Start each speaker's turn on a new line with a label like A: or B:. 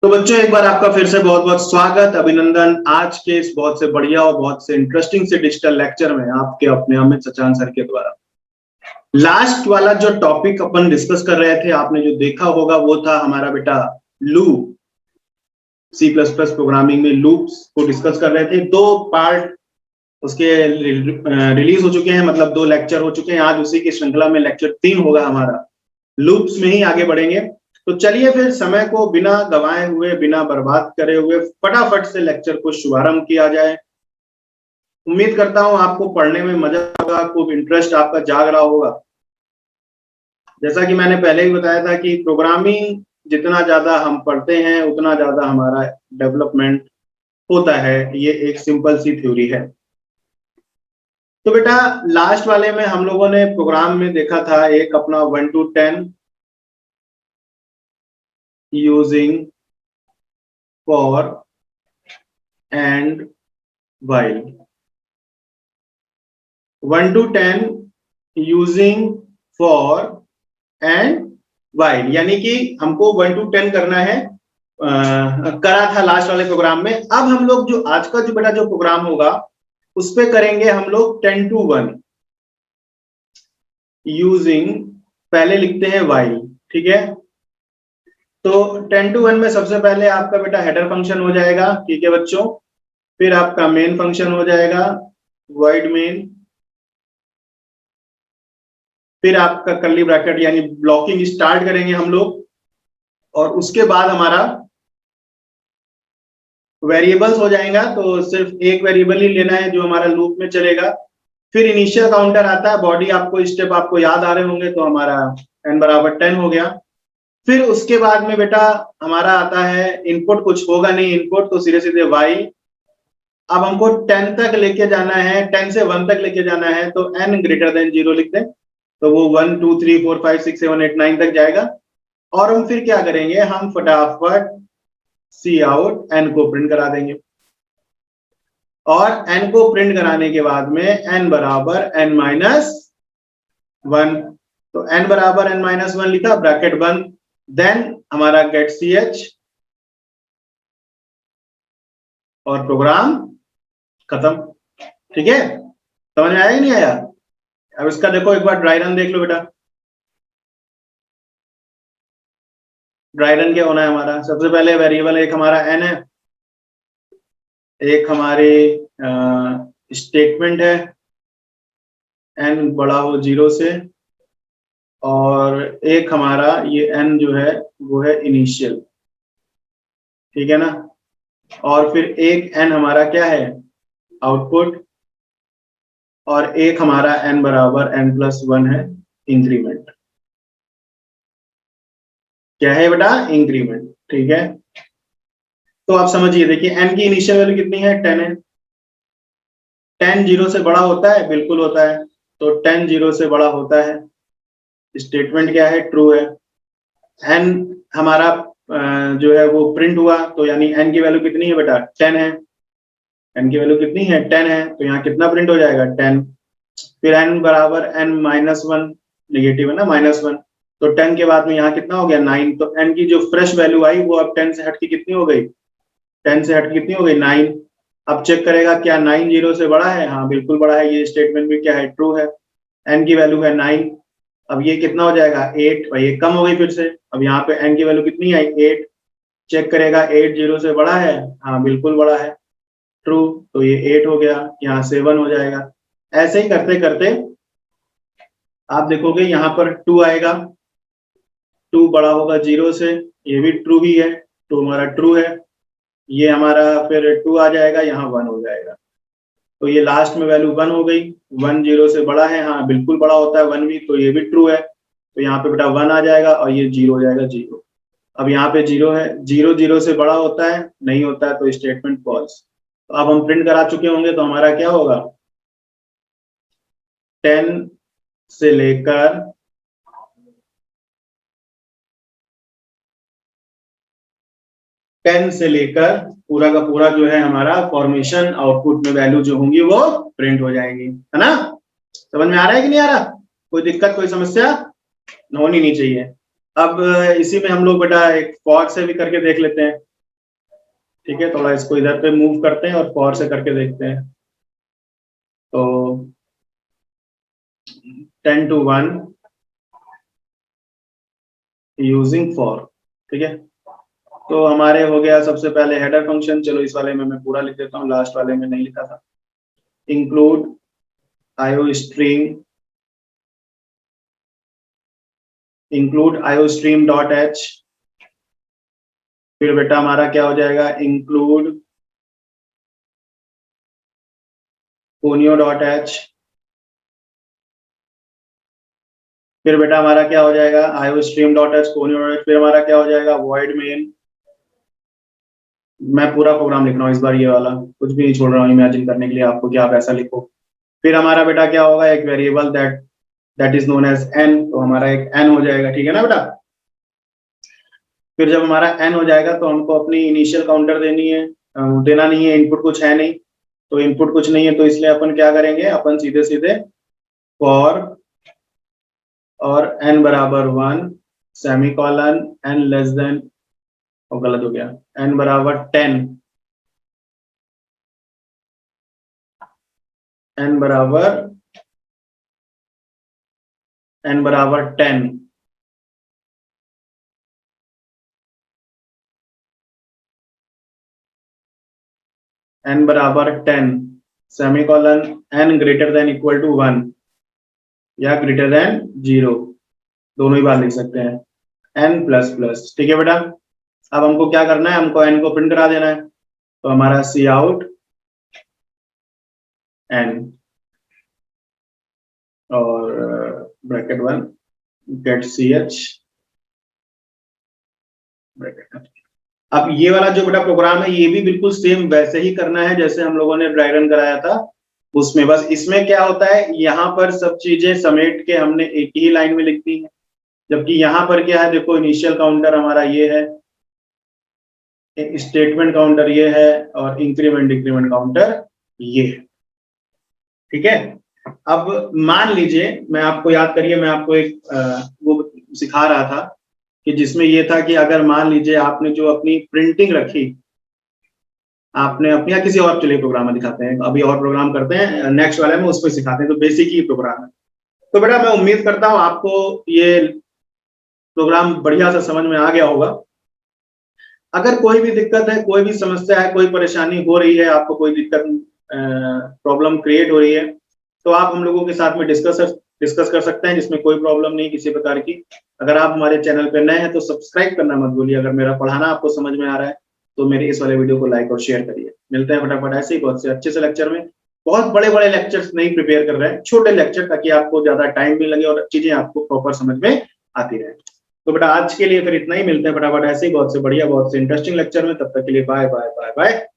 A: तो बच्चों एक बार आपका फिर से बहुत बहुत स्वागत अभिनंदन आज के इस बहुत से बढ़िया और बहुत से इंटरेस्टिंग से डिजिटल लेक्चर में आपके अपने अमित सचान सर के द्वारा। लास्ट वाला जो टॉपिक अपन डिस्कस कर रहे थे, आपने जो देखा होगा वो था हमारा बेटा लूप। C++ प्रोग्रामिंग में लूप्स को डिस्कस कर रहे थे। दो पार्ट उसके रिलीज हो चुके हैं, मतलब 2 लेक्चर हो चुके हैं। आज उसी की श्रृंखला में लेक्चर 3 होगा हमारा। लूप्स में ही आगे बढ़ेंगे। तो चलिए फिर समय को बिना गंवाए हुए, बिना बर्बाद करे हुए फटाफट से लेक्चर को शुभारंभ किया जाए। उम्मीद करता हूं आपको पढ़ने में मजा होगा, खूब इंटरेस्ट आपका जाग रहा होगा। जैसा कि मैंने पहले ही बताया था कि प्रोग्रामिंग जितना ज्यादा हम पढ़ते हैं उतना ज्यादा हमारा डेवलपमेंट होता है। ये एक सिंपल सी थ्योरी है। तो बेटा लास्ट वाले में हम लोगों ने प्रोग्राम में देखा था एक अपना 1 to 10 using for and while। 1 to 10 using for and while, यानी कि हमको 1 to 10 करना है। करा था लास्ट वाले प्रोग्राम में। अब हम लोग जो आज का जो बेटा जो प्रोग्राम होगा उस पे करेंगे हम लोग 10 to 1 यूजिंग, पहले लिखते हैं while, ठीक है। तो 10 to 1 में सबसे पहले आपका बेटा हेडर फंक्शन हो जाएगा, ठीक है बच्चों। फिर आपका मेन फंक्शन हो जाएगा void main। फिर आपका कर्ली ब्रैकेट यानी ब्लॉकिंग स्टार्ट करेंगे हम लोग, और उसके बाद हमारा वेरिएबल्स हो जाएगा। तो सिर्फ एक वेरिएबल ही लेना है जो हमारा लूप में चलेगा। फिर इनिशियल काउंटर आता है, बॉडी आपको स्टेप आपको याद आ रहे होंगे, तो हमारा n बराबर 10 हो गया। फिर उसके बाद में बेटा हमारा आता है इनपुट, कुछ होगा नहीं इनपुट, तो सीधे सीधे वाई। अब हमको 10 तक लेके जाना है, 10 से 1 तक लेके जाना है, तो n ग्रेटर देन 0 लिख दें, तो वो 1 2 3 4 5 6 7 8 9 तक जाएगा। और हम फिर क्या करेंगे, हम फटाफट सी आउट n को प्रिंट करा देंगे। और n को प्रिंट कराने के बाद में n बराबर n माइनस 1, तो n बराबर n माइनस 1 लिखा, ब्रैकेट बंद, देन हमारा गेट ch और प्रोग्राम खत्म। ठीक है, समझ में आया कि नहीं आया? अब इसका देखो एक बार ड्राई रन देख लो बेटा। ड्राई रन क्या होना है हमारा, सबसे पहले वेरिएबल एक हमारा n है, एक हमारी स्टेटमेंट है n बड़ा हो 0 से, और एक हमारा ये n जो है वो है इनिशियल, ठीक है ना। और फिर एक n हमारा क्या है, आउटपुट, और एक हमारा n बराबर n+1 है, इंक्रीमेंट। क्या है बेटा, इंक्रीमेंट, ठीक है। तो आप समझिए, देखिए n की इनिशियल वैल्यू कितनी है, 10 है। 10 0 से बड़ा होता है, बिल्कुल होता है, तो 10 0 से बड़ा होता है। स्टेटमेंट क्या है, ट्रू है। n हमारा जो है वो प्रिंट हुआ, तो यानी n की वैल्यू कितनी है बेटा, 10 है। n की वैल्यू कितनी है, 10 है, तो यहाँ कितना प्रिंट हो जाएगा, 10। फिर n बराबर n-1, नेगेटिव है ना, -1, तो 10 के बाद में यहाँ कितना हो गया, 9। तो n की जो फ्रेश वैल्यू आई वो अब 10 से हट के कितनी हो गई, 10 से हट के कितनी हो गई, 9। अब चेक करेगा क्या 9 0 से बड़ा है, हाँ बिल्कुल बड़ा है। ये स्टेटमेंट भी क्या है, ट्रू है। n की वैल्यू है 9, अब ये कितना हो जाएगा, 8, और ये कम हो गई फिर से। अब यहाँ पे n की वैल्यू कितनी आई, 8। चेक करेगा 8 0 से बड़ा है, हाँ बिल्कुल बड़ा है, ट्रू, तो ये 8 हो गया, यहाँ 7 हो जाएगा। ऐसे ही करते करते आप देखोगे यहाँ पर 2 आएगा, 2 बड़ा होगा 0 से, ये भी ट्रू ही है, 2 हमारा ट्रू है। ये हमारा फिर 2 आ जाएगा, यहाँ 1 हो जाएगा, तो ये लास्ट में वैल्यू 1 हो गई। 1 0 से बड़ा है, हाँ बिल्कुल बड़ा होता है 1 भी, तो ये भी ट्रू है, तो यहाँ पे बेटा 1 आ जाएगा, और ये 0 हो जाएगा, 0। अब यहाँ पे 0 है, 0 0 से बड़ा होता है, नहीं होता है, तो स्टेटमेंट फॉल्स। तो अब हम प्रिंट करा चुके होंगे, तो हमारा क्या होगा, 10 से लेकर 10 से लेकर पूरा का पूरा जो है हमारा फॉर्मेशन आउटपुट में वैल्यू जो होंगी वो प्रिंट हो जाएंगी, है ना। समझ में आ रहा है कि नहीं आ रहा, कोई दिक्कत कोई समस्या होनी नहीं चाहिए। अब इसी में हम लोग बेटा एक फॉर से भी करके देख लेते हैं। ठीक है, थोड़ा इसको इधर पे मूव करते हैं और फॉर से करके देखते हैं। तो 10 to 1 यूजिंग फॉर, ठीक है। तो हमारे हो गया सबसे पहले हेडर फंक्शन। चलो इस वाले में मैं पूरा लिख देता हूँ, लास्ट वाले में नहीं लिखा था। Include iostream, include iostream dot H. फिर बेटा हमारा क्या हो जाएगा, इंक्लूड conio डॉट एच। फिर बेटा हमारा क्या हो जाएगा, iostream dot H conio dot H. फिर हमारा क्या हो जाएगा, void main। मैं पूरा प्रोग्राम लिख रहा हूँ इस बार, ये वाला कुछ भी नहीं छोड़ रहा हूँ इमेजिन करने के लिए आपको कि आप ऐसा लिखो। फिर हमारा बेटा क्या होगा, एक variable that is known as n। तो हमारा एक n हो जाएगा, ठीक है ना बेटा। फिर जब हमारा n हो जाएगा तो हमको अपनी इनिशियल काउंटर देनी है, देना नहीं है, इनपुट कुछ है नहीं। तो इनपुट कुछ नहीं है तो इसलिए अपन क्या करेंगे, अपन सीधे सीधे फॉर और n बराबर 1 सेमीकोलन n लेस देन, और गलत हो गया, n बराबर 10, n बराबर 10, n बराबर 10 semicolon n greater than equal to 1 या ग्रेटर देन 0, दोनों ही बार लिख सकते हैं, n प्लस प्लस, ठीक है बेटा। अब हमको क्या करना है, हमको n को प्रिंट करा देना है। तो हमारा सी आउट n और bracket 1 get C H bracket. अब ये वाला जो बेटा प्रोग्राम है ये भी बिल्कुल सेम वैसे ही करना है जैसे हम लोगों ने ड्राई रन कराया था उसमें। बस इसमें क्या होता है, यहाँ पर सब चीजें समेट के हमने एक ही लाइन में लिख दी है, जबकि यहाँ पर क्या है, देखो इनिशियल काउंटर हमारा ये है, स्टेटमेंट काउंटर ये है, और इंक्रीमेंट डिक्रीमेंट काउंटर ये है, ठीक है। अब मान लीजिए, मैं आपको याद करिए, मैं आपको एक वो सिखा रहा था कि जिसमें ये था कि अगर मान लीजिए आपने जो अपनी प्रिंटिंग रखी, आपने अपने, या किसी और, चलिए प्रोग्राम में दिखाते हैं, अभी और प्रोग्राम करते हैं नेक्स्ट वाले में, उसमें सिखाते हैं, तो बेसिक ही प्रोग्राम है। तो बेटा मैं उम्मीद करता हूँ आपको ये प्रोग्राम बढ़िया से समझ में आ गया होगा। अगर कोई भी दिक्कत है, कोई भी समस्या है, कोई परेशानी हो रही है, आपको कोई दिक्कत प्रॉब्लम क्रिएट हो रही है, तो आप हम लोगों के साथ में डिस्कस कर सकते हैं, जिसमें कोई प्रॉब्लम नहीं किसी प्रकार की। अगर आप हमारे चैनल पर नए हैं तो सब्सक्राइब करना मत भूलिए। अगर मेरा पढ़ाना आपको समझ में आ रहा है तो मेरे इस वाले वीडियो को लाइक और शेयर करिए। मिलते हैं फटाफट ऐसे ही बहुत से अच्छे से लेक्चर में। बहुत बड़े बड़े लेक्चर्स नहीं प्रिपेयर कर रहे हैं, छोटे लेक्चर, ताकि आपको ज्यादा टाइम भी लगे और चीजें आपको प्रॉपर समझ में आती रहे। तो बेटा आज के लिए फिर इतना ही, मिलते हैं फटाफट ऐसे ही बहुत से बढ़िया, बहुत से इंटरेस्टिंग लेक्चर में। तब तक के लिए बाय बाय बाय बाय।